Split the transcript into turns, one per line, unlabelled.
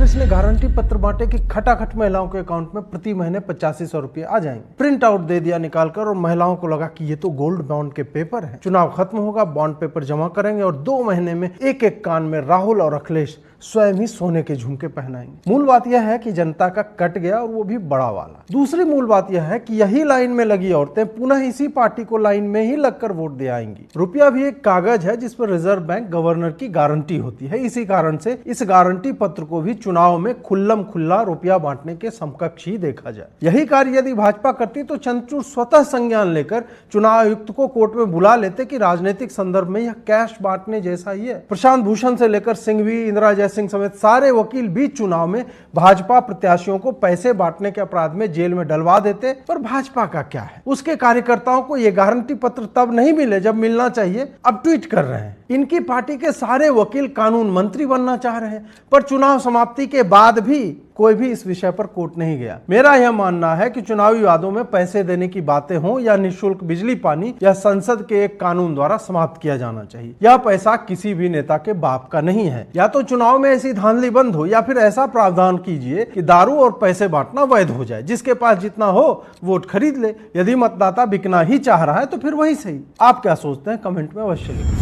कांग्रेस ने गारंटी पत्र बांटे कि खटाखट महिलाओं के अकाउंट में प्रति महीने 8500 रुपये आ जाएंगे। प्रिंट आउट दे दिया निकालकर और महिलाओं को लगा कि ये तो गोल्ड बॉन्ड के पेपर हैं। चुनाव खत्म होगा, बॉन्ड पेपर जमा करेंगे और 2 महीने में एक एक कान में राहुल और अखिलेश स्वयं ही सोने के झुमके पहनाएंगे। मूल बात यह है कि जनता का कट गया और वो भी बड़ा वाला। दूसरी मूल बात यह है कि यही लाइन में लगी औरतें पुनः इसी पार्टी को लाइन में ही लगकर वोट दे आएंगी। रुपया भी एक कागज है जिस पर रिजर्व बैंक गवर्नर की गारंटी होती है। इसी कारण से इस गारंटी पत्र को भी चुनाव में खुल्लम खुल्ला रुपया बांटने के समकक्ष ही देखा जाए। यही कार्य यदि भाजपा करती तो चंद्रचूड़ स्वतः संज्ञान लेकर चुनाव आयुक्त को कोर्ट में बुला लेते कि राजनीतिक संदर्भ में यह कैश बांटने जैसा ही है। प्रशांत भूषण से लेकर सिंघवी, इंदिरा जयसिंह समेत सारे वकील भी चुनाव में भाजपा प्रत्याशियों को पैसे बांटने के अपराध में जेल में डलवा देते। पर भाजपा का क्या है? उसके कार्यकर्ताओं को यह गारंटी पत्र तब नहीं मिले जब मिलना चाहिए, अब ट्वीट कर रहे हैं। इनकी पार्टी के सारे वकील कानून मंत्री बनना चाह रहे हैं, पर चुनाव समाप्ति के बाद भी कोई भी इस विषय पर कोर्ट नहीं गया। मेरा यह मानना है कि चुनावी वादों में पैसे देने की बातें हों या निःशुल्क बिजली पानी, या संसद के एक कानून द्वारा समाप्त किया जाना चाहिए। यह पैसा किसी भी नेता के बाप का नहीं है। या तो चुनाव में ऐसी धांधली बंद हो या फिर ऐसा प्रावधान कीजिए कि दारू और पैसे बांटना वैध हो जाए। जिसके पास जितना हो वोट खरीद ले। यदि मतदाता बिकना ही चाह रहा है तो फिर वही सही। आप क्या सोचते हैं? कमेंट में अवश्य लिखें।